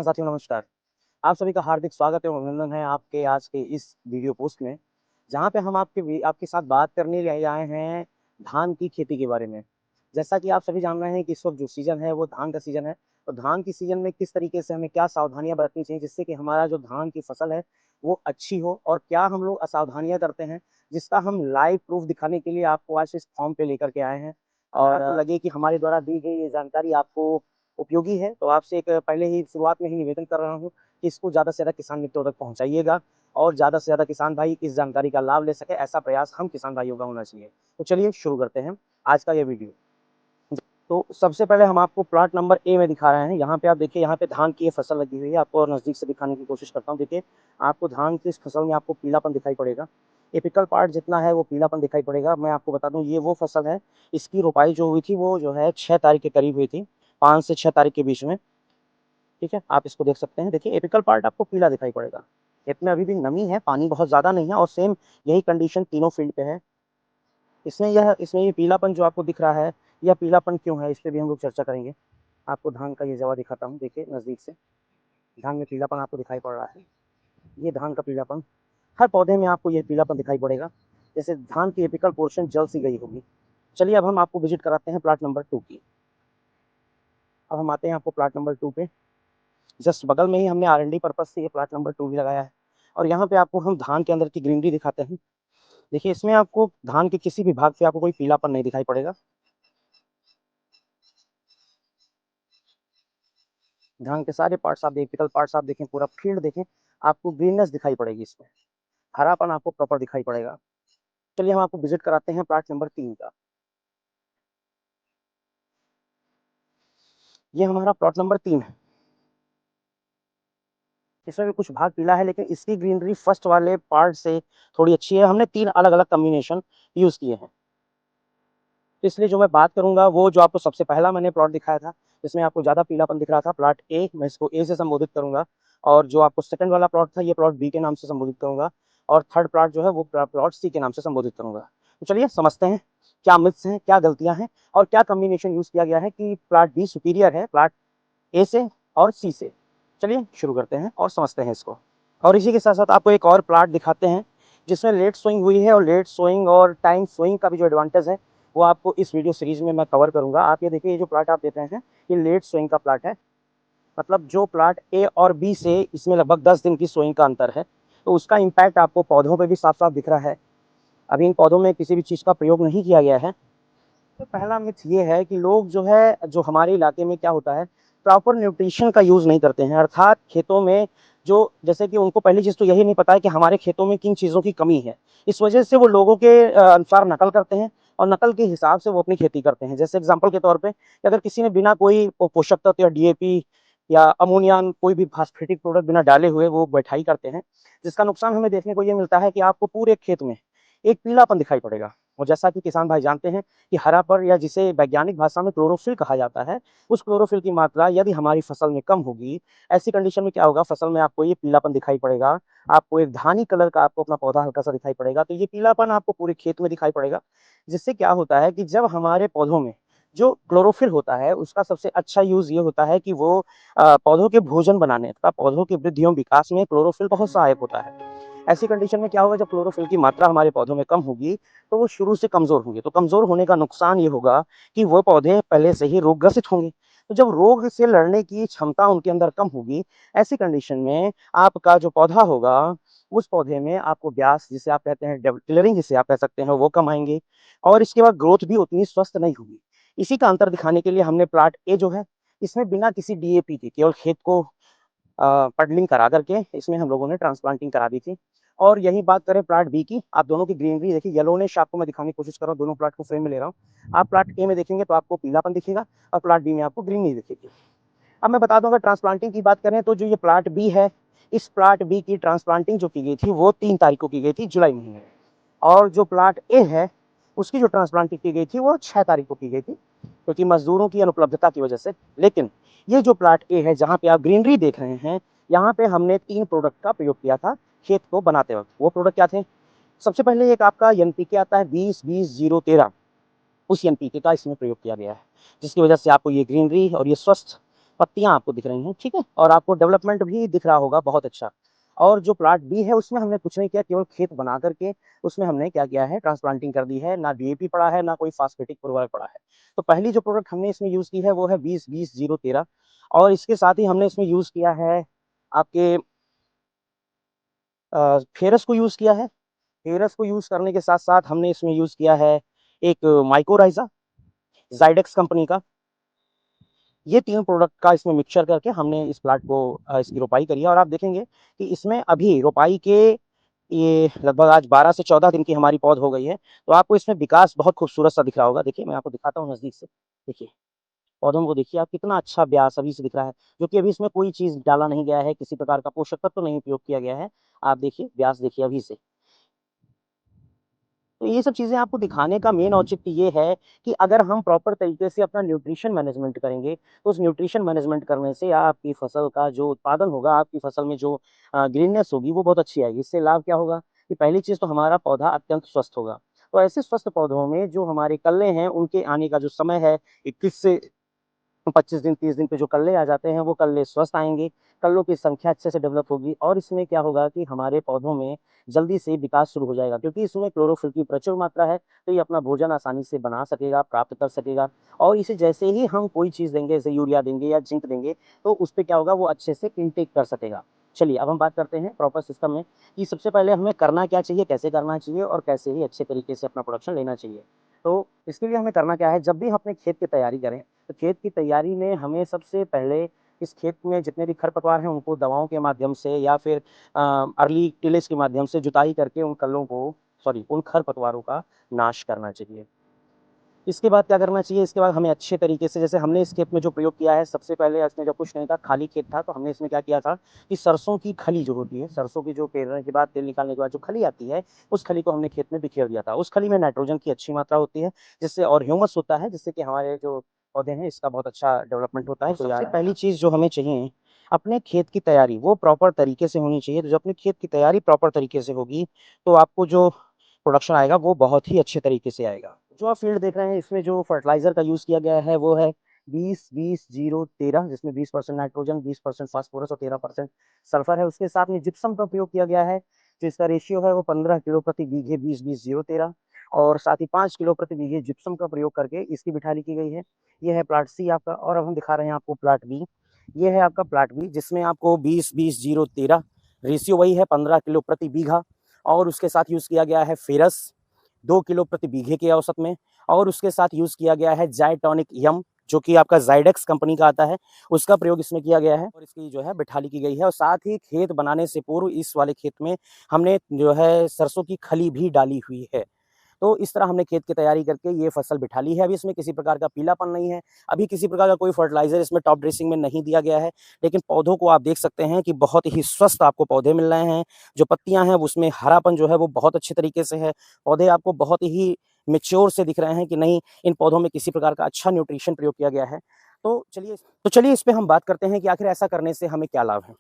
किसान साथियों नमस्कार। आप सभी का हार्दिक स्वागत एवं अभिनंदन है आपके आज के इस वीडियो पोस्ट में, जहाँ पे हम आपके साथ बात करने ले आए हैं धान की खेती के बारे में। जैसा कि आप सभी जान रहे हैं कि इस वक्त जो सीजन है वो धान का सीजन है। तो धान की सीजन में किस तरीके से हमें क्या सावधानियां बरतनी चाहिए जिससे कि हमारा जो धान की फसल है वो अच्छी हो, और क्या हम लोग असावधानियां करते हैं जिसका हम लाइव प्रूफ दिखाने के लिए आपको आज इस फॉर्म पे लेकर के आए हैं। और आपको लगे कि हमारे द्वारा दी गई ये जानकारी आपको उपयोगी है, तो आपसे एक पहले ही शुरुआत में ही निवेदन कर रहा हूँ कि इसको ज़्यादा से ज़्यादा किसान मित्रों तक पहुँचाइएगा और ज़्यादा से ज़्यादा किसान भाई इस जानकारी का लाभ ले सके, ऐसा प्रयास हम किसान भाइयों का होना चाहिए। तो चलिए शुरू करते हैं आज का ये वीडियो। तो सबसे पहले हम आपको प्लॉट नंबर ए में दिखा रहे हैं। यहाँ पे आप देखिए, यहाँ पे धान की ये फसल लगी हुई है। आपको और नज़दीक से दिखाने की कोशिश करता हूँ। देखिए, आपको धान की इस फसल में आपको पीलापन दिखाई पड़ेगा। एपिकल पार्ट जितना है वो पीलापन दिखाई पड़ेगा। मैं आपको बता दूं, ये वो फसल है, इसकी रोपाई जो हुई थी वो जो है 6 तारीख के करीब हुई थी, 5 से 6 तारीख के बीच में। ठीक है, आप इसको देख सकते हैं। देखिए, एपिकल पार्ट आपको पीला दिखाई पड़ेगा। खेत में अभी भी नमी है, पानी बहुत ज़्यादा नहीं है, और सेम यही कंडीशन तीनों फील्ड पे है। इसमें ये पीलापन जो आपको दिख रहा है, यह पीलापन क्यों है, इस पे भी हम लोग चर्चा करेंगे। आपको धान का ये जवा दिखाता हूँ। देखिए नज़दीक से, धान में पीलापन आपको दिखाई पड़ रहा है। ये धान का पीलापन, हर पौधे में आपको ये पीलापन दिखाई पड़ेगा, जैसे धान की एपिकल पोर्शन जल सी गई होगी। चलिए अब हम आपको विजिट कराते हैं प्लाट नंबर 2 की। अब हम आते हैं आपको प्लाट नंबर 2 पे। जस्ट बगल में ही हमने R&D पर्पज से ये प्लाट नंबर 2 भी लगाया है, और यहाँ पे आपको हम धान के अंदर की ग्रीनरी दिखाते हैं। देखिए, इसमें आपको धान के किसी भी भाग पे आपको कोई पीलापन नहीं दिखाई पड़ेगा। धान के सारे पार्ट्स आप एपिकल पार्ट्स आप देखें, पूरा फील्ड देखें, आपको ग्रीननेस दिखाई पड़ेगी, इसमें हरापन आपको प्रॉपर दिखाई पड़ेगा। चलिए हम आपको विजिट कराते हैं प्लाट नंबर 3 का। ये हमारा प्लॉट नंबर 3 है। इसमें भी कुछ भाग पीला है, लेकिन इसकी ग्रीनरी फर्स्ट वाले पार्ट से थोड़ी अच्छी है। हमने 3 अलग अलग कॉम्बिनेशन यूज किए हैं, इसलिए जो मैं बात करूंगा वो जो आपको सबसे पहला मैंने प्लॉट दिखाया था, जिसमें आपको ज़्यादा पीलापन दिख रहा था, प्लॉट ए, मैं इसको ए से संबोधित करूंगा। और जो आपको सेकंड वाला प्लॉट था, ये प्लॉट बी के नाम से संबोधित करूंगा। और थर्ड प्लॉट जो है वो प्लॉट सी के नाम से संबोधित करूंगा। तो चलिए समझते हैं क्या मिथ्स हैं, क्या गलतियां हैं, और क्या कॉम्बिनेशन यूज किया गया है कि प्लॉट बी सुपीरियर है प्लॉट ए से और सी से। चलिए शुरू करते हैं और समझते हैं इसको। और इसी के साथ साथ आपको एक और प्लॉट दिखाते हैं जिसमें लेट सोइंग हुई है, और लेट सोइंग और टाइम सोइंग का भी जो एडवांटेज है वो आपको इस वीडियो सीरीज में मैं कवर करूंगा। आप ये देखिए, ये जो प्लॉट आप देख रहे हैं ये लेट सोइंग का प्लॉट है। मतलब जो प्लॉट ए और बी से इसमें लगभग 10 दिन की सोइंग का अंतर है, तो उसका इम्पैक्ट आपको पौधों पर भी साफ साफ दिख रहा है। अभी इन पौधों में किसी भी चीज़ का प्रयोग नहीं किया गया है। तो पहला मिथ ये है कि लोग जो है, जो हमारे इलाके में क्या होता है, प्रॉपर न्यूट्रिशन का यूज़ नहीं करते हैं। अर्थात खेतों में जो, जैसे कि उनको पहली चीज़ तो यही नहीं पता है कि हमारे खेतों में किन चीज़ों की कमी है। इस वजह से वो लोगों के अनुसार नकल करते हैं, और नकल के हिसाब से वो अपनी खेती करते हैं। जैसे एग्जाम्पल के तौर पे, कि अगर किसी ने बिना कोई पोषक तत्व या डीएपी या अमोनिया, कोई भी फास्फेटिक प्रोडक्ट बिना डाले हुए वो बैठाई करते हैं, जिसका नुकसान हमें देखने को ये मिलता है कि आपको पूरे खेत में एक पीलापन दिखाई पड़ेगा। और जैसा कि किसान भाई जानते हैं कि हरापन, या जिसे वैज्ञानिक भाषा में क्लोरोफिल कहा जाता है, उस क्लोरोफिल की मात्रा यदि हमारी फसल में कम होगी, ऐसी कंडीशन में क्या होगा, फसल में आपको ये पीलापन दिखाई पड़ेगा। आपको एक धानी कलर का आपको अपना पौधा हल्का सा दिखाई पड़ेगा। तो ये पीलापन आपको पूरे खेत में दिखाई पड़ेगा, जिससे क्या होता है कि जब हमारे पौधों में जो क्लोरोफिल होता है उसका सबसे अच्छा यूज ये होता है कि वो पौधों के भोजन बनाने तथा पौधों के वृद्धि एवं विकास में क्लोरोफिल बहुत सहायक होता है। ऐसी कंडीशन में क्या होगा, जब क्लोरोफिल की मात्रा हमारे पौधों में कम होगी, तो वो शुरू से कमजोर होंगे। तो कमजोर होने का नुकसान ये होगा कि वो पौधे पहले से ही रोगग्रसित होंगे। तो जब रोग से लड़ने की क्षमता उनके अंदर कम होगी, ऐसी कंडीशन में आपका जो पौधा होगा, उस पौधे में आपको व्यास, जिसे आप कहते हैं टिलरिंग, जिसे आप कह सकते हैं, वो कम आएंगे, और इसके बाद ग्रोथ भी उतनी स्वस्थ नहीं होगी। इसी का अंतर दिखाने के लिए हमने प्लाट ए जो है, इसमें बिना किसी डीएपी के केवल खेत को पडलिंग करा करके इसमें हम लोगों ने ट्रांसप्लांटिंग करा दी थी। और यही बात करें प्लाट बी की, आप दोनों की ग्रीनरी देखिए, येलोनेश आपको मैं दिखाने की कोशिश कर रहा हूँ, दोनों प्लाट को फ्रेम में ले रहा हूँ। आप प्लाट ए में देखेंगे तो आपको पीलापन दिखेगा, और प्लाट बी में आपको ग्रीनरी दिखेगी। अब मैं बता दूं, अगर ट्रांसप्लांटिंग की बात करें तो जो ये प्लाट बी है, इस प्लाट बी की ट्रांसप्लांटिंग जो की गई थी वो 3 तारीख को की गई थी, जुलाई महीने में। और जो प्लाट ए है, उसकी जो ट्रांसप्लांटिंग की गई थी वो 6 तारीख को की गई थी, क्योंकि मजदूरों की अनुपलब्धता की वजह से। लेकिन ये जो प्लाट ए है, जहाँ पे आप ग्रीनरी देख रहे हैं, यहाँ पे हमने 3 प्रोडक्ट का प्रयोग किया था खेत को बनाते वक्त। वो प्रोडक्ट क्या थे? सबसे पहले एक आपका एनपीके आता है 20-20-0-13, उस एनपीके का इसमें प्रयोग किया गया है, जिसकी वजह से आपको ये ग्रीनरी और ये स्वस्थ पत्तियाँ आपको दिख रही हैं, ठीक है? और आपको डेवलपमेंट भी दिख रहा होगा बहुत अच्छा। और जो प्लॉट बी है उसमें हमने कुछ नहीं किया, केवल खेत बना कर के उसमें हमने क्या किया है, ट्रांसप्लांटिंग कर दी है, ना डीएपी पड़ा है, ना कोई फॉस्फेटिक उर्वरक पड़ा है। तो पहली जो प्रोडक्ट हमने इसमें यूज़ की है वो है 20-20-0-13 और इसके साथ ही हमने इसमें यूज़ किया है आपके फेरस को यूज़ किया है। फेरस को यूज़ करने के साथ-साथ हमने इसमें यूज़ किया है एक माइकोराइज़ा, ज़ाइडेक्स कंपनी का। ये 3 प्रोडक्ट का इसमें मिक्सचर करके हमने इस प्लांट को इसकी रोपाई करी है और आप देखेंगे कि इसमें अभी रोपाई के ये लगभग आज 12 से 14 दिन की हमारी पौध हो गई है। तो आपको इसमें विकास बहुत खूबसूरत सा दिख रहा होगा। देखिए, मैं आपको दिखाता हूँ नज़दीक से। देखिए, पौधों को देखिए आप, कितना अच्छा व्यास अभी से दिख रहा है, जो कि अभी इसमें कोई चीज़ डाला नहीं गया है, किसी प्रकार का पोषक तत्व तो नहीं उपयोग किया गया है। आप देखिए, व्यास देखिए अभी से। तो ये सब चीज़ें आपको दिखाने का मेन औचित्य ये है कि अगर हम प्रॉपर तरीके से अपना न्यूट्रिशन मैनेजमेंट करेंगे, तो उस न्यूट्रिशन मैनेजमेंट करने से आपकी फसल का जो उत्पादन होगा, आपकी फसल में जो ग्रीननेस होगी, वो बहुत अच्छी आएगी। इससे लाभ क्या होगा कि पहली चीज़ तो हमारा पौधा अत्यंत स्वस्थ होगा। तो ऐसे स्वस्थ पौधों में जो हमारे कल्ले हैं, उनके आने का जो समय है 21 से 25 दिन 30 दिन पे जो कल्ले आ जाते हैं, वो कल्ले स्वस्थ आएँगे, कल्लों की संख्या अच्छे से डेवलप होगी और इसमें क्या होगा कि हमारे पौधों में जल्दी से विकास शुरू हो जाएगा क्योंकि इसमें क्लोरोफिल की प्रचुर मात्रा है, तो ये अपना भोजन आसानी से बना सकेगा, प्राप्त कर सकेगा और इसे जैसे ही हम कोई चीज़ देंगे, जैसे यूरिया देंगे या जिंक देंगे, तो उसपे क्या होगा, वो अच्छे से इनटेक कर सकेगा। चलिए, अब हम बात करते हैं प्रॉपर सिस्टम में कि सबसे पहले हमें करना क्या चाहिए, कैसे करना चाहिए और कैसे ही अच्छे तरीके से अपना प्रोडक्शन लेना चाहिए। तो इसके लिए हमें करना क्या है, जब भी हम अपने खेत की तैयारी करें, तो खेत की तैयारी में हमें सबसे पहले इस खेत में जितने भी खरपतवार हैं उनको दवाओं के माध्यम से या फिर अर्ली टिलेज के माध्यम से जुताई करके उन कल्लों को सॉरी उन खरपतवारों का नाश करना चाहिए। इसके बाद क्या करना चाहिए, इसके बाद हमें अच्छे तरीके से, जैसे हमने इस खेत में जो प्रयोग किया है, सबसे पहले इसमें जब कुछ नहीं था, खाली खेत था, तो हमने इसमें क्या किया था कि सरसों की खली जो होती है, सरसों की जो पेरने के बाद, तेल निकालने के बाद जो खली आती है, उस खली को हमने खेत में बिखेर दिया था। उस खली में नाइट्रोजन की अच्छी मात्रा होती है, जिससे और ह्यूमस होता है, जिससे कि हमारे जो पौधे हैं, इसका बहुत अच्छा डेवलपमेंट होता है। तो सबसे पहली चीज़ जो हमें चाहिए, अपने खेत की तैयारी वो प्रॉपर तरीके से होनी चाहिए। तो जब अपने खेत की तैयारी प्रॉपर तरीके से होगी, तो आपको जो प्रोडक्शन आएगा वो बहुत ही अच्छे तरीके से आएगा। जो आप फ़ील्ड देख रहे हैं, इसमें जो फर्टिलाइज़र का यूज़ किया गया है वो है 20-20-0-13, जिसमें 20% नाइट्रोजन, 20% फास्फोरस और 13% सल्फर है। उसके साथ में जिप्सम का प्रयोग किया गया है, जो इसका रेशियो है वो 15 किलो प्रति बीघे 20-20-0-13 और साथ ही 5 किलो प्रति बीघे जिप्सम का प्रयोग करके इसकी बिठाली की गई है। ये है प्लॉट सी आपका और अब हम दिखा रहे हैं आपको प्लॉट बी। ये है आपका प्लॉट बी, जिसमें आपको 20-20-0-13 रेशियो वही है 15 किलो प्रति बीघा और उसके साथ यूज़ किया गया है फेरस 2 किलो प्रति बीघे के औसत में और उसके साथ यूज़ किया गया है ज़ाइटोनिक यम, जो कि आपका ज़ाइडेक्स कंपनी का आता है, उसका प्रयोग इसमें किया गया है और इसकी जो है बिठाली की गई है और साथ ही खेत बनाने से पूर्व इस वाले खेत में हमने जो है सरसों की खली भी डाली हुई है। तो इस तरह हमने खेत की तैयारी करके ये फसल बिठा ली है। अभी इसमें किसी प्रकार का पीलापन नहीं है, अभी किसी प्रकार का कोई फर्टिलाइज़र इसमें टॉप ड्रेसिंग में नहीं दिया गया है, लेकिन पौधों को आप देख सकते हैं कि बहुत ही स्वस्थ आपको पौधे मिल रहे हैं। जो पत्तियाँ हैं उसमें हरापन जो है वो बहुत अच्छे तरीके से है। पौधे आपको बहुत ही मैच्योर से दिख रहे हैं कि नहीं, इन पौधों में किसी प्रकार का अच्छा न्यूट्रिशन प्रयोग किया गया है। तो चलिए इस पे हम बात करते हैं कि आखिर ऐसा करने से हमें क्या लाभ है।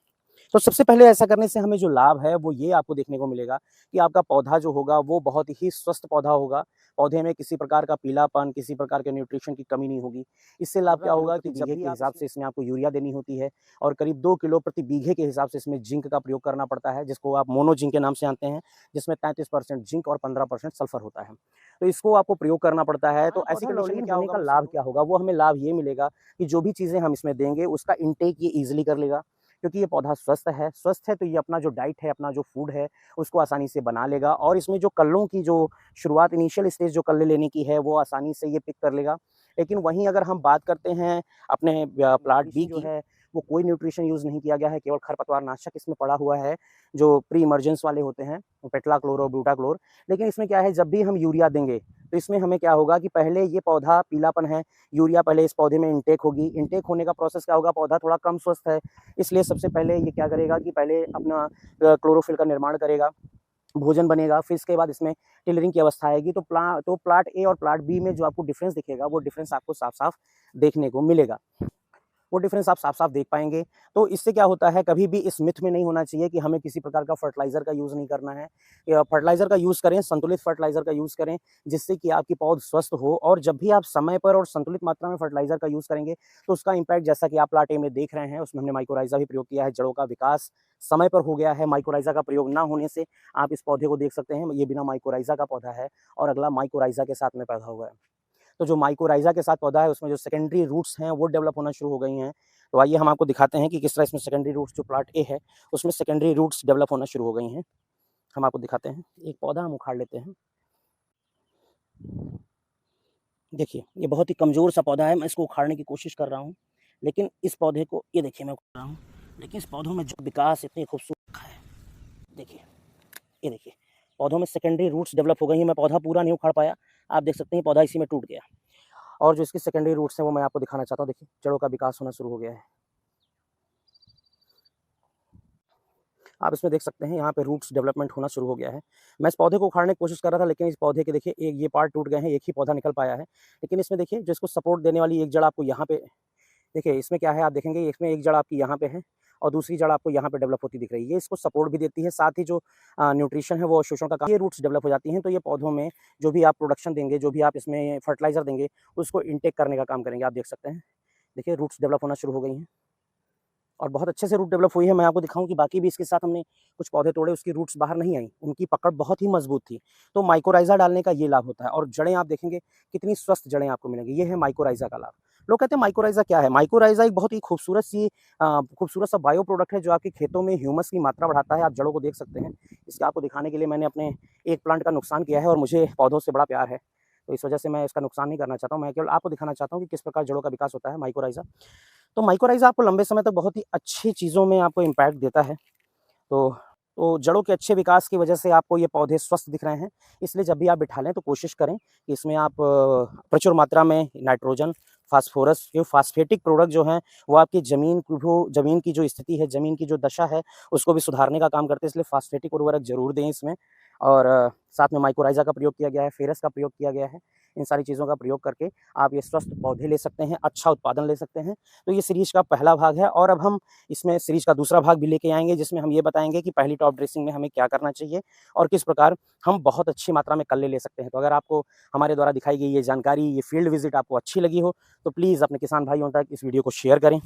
तो सबसे पहले ऐसा करने से हमें जो लाभ है वो ये आपको देखने को मिलेगा कि आपका पौधा जो होगा वो बहुत ही स्वस्थ पौधा होगा। पौधे में किसी प्रकार का पीलापन, किसी प्रकार के न्यूट्रिशन की कमी नहीं होगी। इससे लाभ क्या होगा कि बीघे के हिसाब से इसमें आपको यूरिया देनी होती है और करीब 2 किलो प्रति बीघे के हिसाब से इसमें जिंक का प्रयोग करना पड़ता है, जिसको आप मोनो जिंक के नाम से जानते हैं, जिसमें 33% जिंक और 15% सल्फर होता है। तो इसको आपको प्रयोग करना पड़ता है। तो ऐसी कंडीशन में क्या होगा, लाभ क्या होगा, वो हमें लाभ ये मिलेगा कि जो भी चीज़ें हम इसमें देंगे उसका इनटेक ये ईज़िली कर लेगा। क्योंकि ये पौधा स्वस्थ है तो ये अपना जो डाइट है, अपना जो फूड है, उसको आसानी से बना लेगा और इसमें जो कल्लों की जो शुरुआत, इनिशियल स्टेज जो कल्ले लेने की है, वो आसानी से ये पिक कर लेगा। लेकिन वहीं अगर हम बात करते हैं अपने प्लॉट बी की, है वो कोई न्यूट्रिशन यूज़ नहीं किया गया है, केवल खरपतवार नाशक इसमें पड़ा हुआ है, जो प्री इमर्जेंस वाले होते हैं, पेट्लाक्लोर और ब्यूटाक्लोर। लेकिन इसमें क्या है, जब भी हम यूरिया देंगे, तो इसमें हमें क्या होगा कि पहले ये पौधा पीलापन है, यूरिया पहले इस पौधे में इनटेक होगी। इनटेक होने का प्रोसेस क्या होगा, पौधा थोड़ा कम स्वस्थ है, इसलिए सबसे पहले ये क्या करेगा कि पहले अपना क्लोरोफिल का निर्माण करेगा, भोजन बनेगा, फिर इसके बाद इसमें टिलरिंग की अवस्था आएगी। तो प्लॉट ए और प्लॉट बी में जो आपको डिफरेंस दिखेगा, वो डिफरेंस आपको साफ-साफ देखने को मिलेगा। वो डिफरेंस आप साफ-साफ देख पाएँगे। तो इससे क्या होता है, कभी भी इस मिथ में नहीं होना चाहिए कि हमें किसी प्रकार का फर्टिलाइज़र का यूज़ नहीं करना है। या फर्टिलाइज़र का यूज़ करें, संतुलित फर्टिलाइज़र का यूज़ करें, जिससे कि आपकी पौध स्वस्थ हो। और जब भी आप समय पर और संतुलित मात्रा में फर्टिलाइज़र का यूज़ करेंगे, तो उसका इम्पैक्ट जैसा कि आप प्लॉट ए में देख रहे हैं, उसमें हमने माइकोराइज़ा भी प्रयोग किया है। जड़ों का विकास समय पर हो गया है। माइकोराइज़ा का प्रयोग ना होने से आप इस पौधे को देख सकते हैं, ये बिना माइकोराइज़ा का पौधा है और अगला माइकोराइज़ा के साथ में पैदा हुआ है। तो जो माइकोराइज़ा के साथ पौधा है, उसमें जो सेकेंडरी रूट्स हैं वो डेवलप होना शुरू हो गई हैं। तो आइए हम आपको दिखाते हैं कि किस तरह इसमें सेकेंडरी रूट्स, जो प्लॉट ए है उसमें सेकेंडरी रूट्स डेवलप होना शुरू हो गई हैं। हम आपको दिखाते हैं। एक पौधा हम उखाड़ लेते हैं। देखिए, ये बहुत ही कमज़ोर सा पौधा है, मैं इसको उखाड़ने की कोशिश कर रहा हूँ, लेकिन इस पौधे को, ये देखिए मैं उखाड़ रहा हूँ, लेकिन इस पौधों में जो विकास इतनी खूबसूरत है। देखिए, ये देखिए, पौधों में सेकेंडरी रूट्स डेवलप हो गई हैं। मैं पौधा पूरा नहीं उखाड़ पाया, आप देख सकते हैं पौधा इसी में टूट गया। और जो इसकी सेकेंडरी रूट्स हैं वो मैं आपको दिखाना चाहता हूँ। देखिए, जड़ों का विकास होना शुरू हो गया है। आप इसमें देख सकते हैं, यहाँ पे रूट्स डेवलपमेंट होना शुरू हो गया है। मैं इस पौधे को उखाड़ने की कोशिश कर रहा था, लेकिन इस पौधे के देखिए एक ये पार्ट टूट गए हैं, एक ही पौधा निकल पाया है। लेकिन इसमें देखिए, जो इसको सपोर्ट देने वाली एक जड़ आपको यहाँ पे, देखिए इसमें क्या है, आप देखेंगे इसमें एक जड़ आपकी यहाँ पे है और दूसरी जड़ आपको यहाँ पे डेवलप होती दिख रही है। ये इसको सपोर्ट भी देती है, साथ ही जो न्यूट्रिशन है वो शोषण का काम, ये रूट्स डेवलप हो जाती हैं। तो ये पौधों में जो भी आप प्रोडक्शन देंगे, जो भी आप इसमें फर्टिलाइज़र देंगे, उसको इनटेक करने का काम करेंगे। आप देख सकते हैं, देखिए रूट्स डेवलप होना शुरू हो गई हैं और बहुत अच्छे से रूट डेवलप हुई है। मैं आपको दिखाऊँ कि बाकी भी इसके साथ हमने कुछ पौधे तोड़े, उसकी रूट्स बाहर नहीं आई, उनकी पकड़ बहुत ही मजबूत थी। तो माइकोराइज़ा डालने का ये लाभ होता है और जड़ें आप देखेंगे कितनी स्वस्थ जड़ें आपको मिलेंगी। ये है माइकोराइज़ा का लाभ। लोग कहते हैं माइकोराइज़ा क्या है? माइकोराइज़ा एक बहुत ही खूबसूरत सा बायो प्रोडक्ट है जो आपके खेतों में ह्यूमस की मात्रा बढ़ाता है। आप जड़ों को देख सकते हैं। इसके आपको दिखाने के लिए मैंने अपने एक प्लांट का नुकसान किया है और मुझे पौधों से बड़ा प्यार है। तो इस वजह से मैं इसका नुकसान नहीं करना चाहता हूँ। मैं केवल आपको दिखाना चाहता हूँ कि किस प्रकार जड़ों का विकास होता है माइकोराइज़ा। तो माइकोराइज़ा आपको लंबे समय तक बहुत ही अच्छी चीज़ों में आपको इम्पैक्ट देता है। तो तो जड़ों के अच्छे विकास की वजह से आपको ये पौधे स्वस्थ दिख रहे हैं। इसलिए जब भी आप बिठा लें तो कोशिश करें कि इसमें आप प्रचुर मात्रा में नाइट्रोजन, फास्फोरस, ये फास्फेटिक प्रोडक्ट जो हैं वो आपकी ज़मीन की जो स्थिति है, ज़मीन की जो दशा है, उसको भी सुधारने का काम करते हैं। इसलिए फास्फेटिक उर्वरक ज़रूर दें इसमें। और साथ में माइकोराइज़ा का प्रयोग किया गया है, फेरस का प्रयोग किया गया है। इन सारी चीज़ों का प्रयोग करके आप ये स्वस्थ पौधे ले सकते हैं, अच्छा उत्पादन ले सकते हैं। तो ये सीरीज़ का पहला भाग है और अब हम इसमें सीरीज़ का दूसरा भाग भी लेके आएँगे, जिसमें हम ये बताएँगे कि पहली टॉप ड्रेसिंग में हमें क्या करना चाहिए और किस प्रकार हम बहुत अच्छी मात्रा में कल्ले ले सकते हैं। तो अगर आपको हमारे द्वारा दिखाई गई ये जानकारी, ये फील्ड विज़िट आपको अच्छी लगी हो, तो प्लीज़ अपने किसान भाइयों तक इस वीडियो को शेयर करें।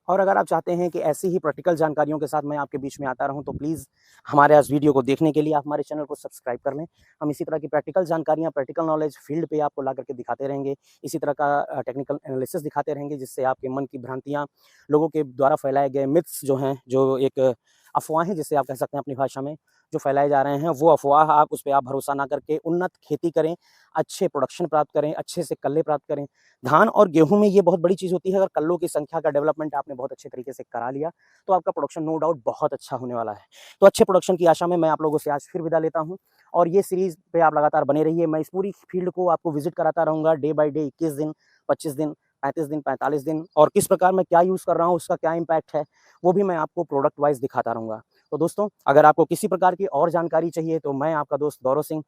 और अगर आप चाहते हैं कि ऐसी ही प्रैक्टिकल जानकारियों के साथ मैं आपके बीच में आता रहूं, तो प्लीज़ हमारे इस वीडियो को देखने के लिए आप हमारे चैनल को सब्सक्राइब कर लें। हम इसी तरह की प्रैक्टिकल जानकारियाँ, प्रैक्टिकल नॉलेज फील्ड पे आपको ला करके दिखाते रहेंगे। इसी तरह का टेक्निकल एनालिसिस दिखाते रहेंगे, जिससे आपके मन की भ्रांतियाँ, लोगों के द्वारा फैलाए गए मिथ्स जो हैं, जो एक अफ़वाहें जिसे आप कह सकते हैं अपनी भाषा में, जो फैलाए जा रहे हैं, वो अफ़वाह आप उस पे आप भरोसा ना करके उन्नत खेती करें, अच्छे प्रोडक्शन प्राप्त करें, अच्छे से कल्ले प्राप्त करें। धान और गेहूँ में ये बहुत बड़ी चीज़ होती है, अगर कल्लों की संख्या का डेवलपमेंट आपने बहुत अच्छे तरीके से करा लिया, तो आपका प्रोडक्शन नो डाउट बहुत अच्छा होने वाला है। तो अच्छे प्रोडक्शन की आशा में मैं आप लोगों से आज फिर विदा लेता हूँ और ये सीरीज़ पे आप लगातार बने रहिए। मैं इस पूरी फील्ड को आपको विज़िट कराता रहूँगा डे बाय डे, 21 दिन, 25 दिन, 35 दिन, 45 दिन, और किस प्रकार मैं क्या यूज़ कर रहा हूँ, उसका क्या इम्पैक्ट है, वो भी मैं आपको प्रोडक्ट वाइज़ दिखाता रहूँगा। तो दोस्तों, अगर आपको किसी प्रकार की और जानकारी चाहिए तो मैं आपका दोस्त गौरव सिंह,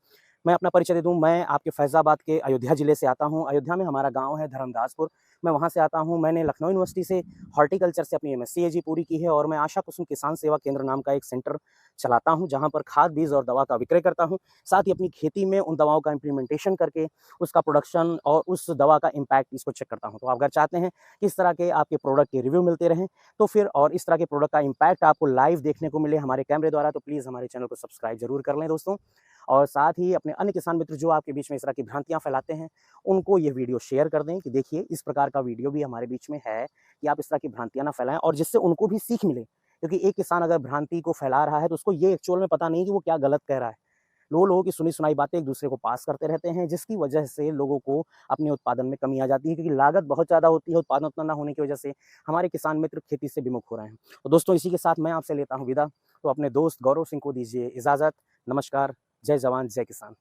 मैं अपना परिचय दे दूँ। मैं आपके फैज़ाबाद के अयोध्या ज़िले से आता हूँ। अयोध्या में हमारा गाँव है धर्मदासपुर, मैं वहाँ से आता हूँ। मैंने लखनऊ यूनिवर्सिटी से हॉर्टिकल्चर से अपनी एमएससी एजी पूरी की है और मैं आशा कुसुम किसान सेवा केंद्र नाम का एक सेंटर चलाता हूँ, जहाँ पर खाद, बीज और दवा का विक्रय करता हूँ। साथ ही अपनी खेती में उन दवाओं का इम्प्लीमेंटेशन करके उसका प्रोडक्शन और उस दवा का इम्पैक्ट इसको चेक करता हूँ। तो आप अगर चाहते हैं कि इस तरह के आपके प्रोडक्ट के रिव्यू मिलते रहें, तो फिर और इस तरह के प्रोडक्ट का इम्पैक्ट आपको लाइव देखने को मिले हमारे कैमरे द्वारा, तो प्लीज़ हमारे चैनल को सब्सक्राइब ज़रूर कर लें दोस्तों। और साथ ही अपने अन्य किसान मित्र जो आपके बीच में इस तरह की भ्रांतियाँ फैलाते हैं, उनको ये वीडियो शेयर कर दें कि देखिए इस प्रकार का वीडियो भी हमारे बीच में है, कि आप इस तरह की भ्रांतियाँ ना फैलाएँ और जिससे उनको भी सीख मिले। क्योंकि एक किसान अगर भ्रांति को फैला रहा है तो उसको ये एक्चुअल में पता नहीं कि वो क्या गलत कह रहा है। लोगों की सुनी-सुनाई बातें एक दूसरे को पास करते रहते हैं, जिसकी वजह से लोगों को अपने उत्पादन में कमी आ जाती है, क्योंकि लागत बहुत ज़्यादा होती है, उत्पादन उतना ना होने की वजह से हमारे किसान मित्र खेती से विमुख हो रहे हैं। तो दोस्तों, इसी के साथ मैं आपसे लेता हूँ विदा। तो अपने दोस्त गौरव सिंह को दीजिए इजाज़त। नमस्कार, जय जवान, जय किसान।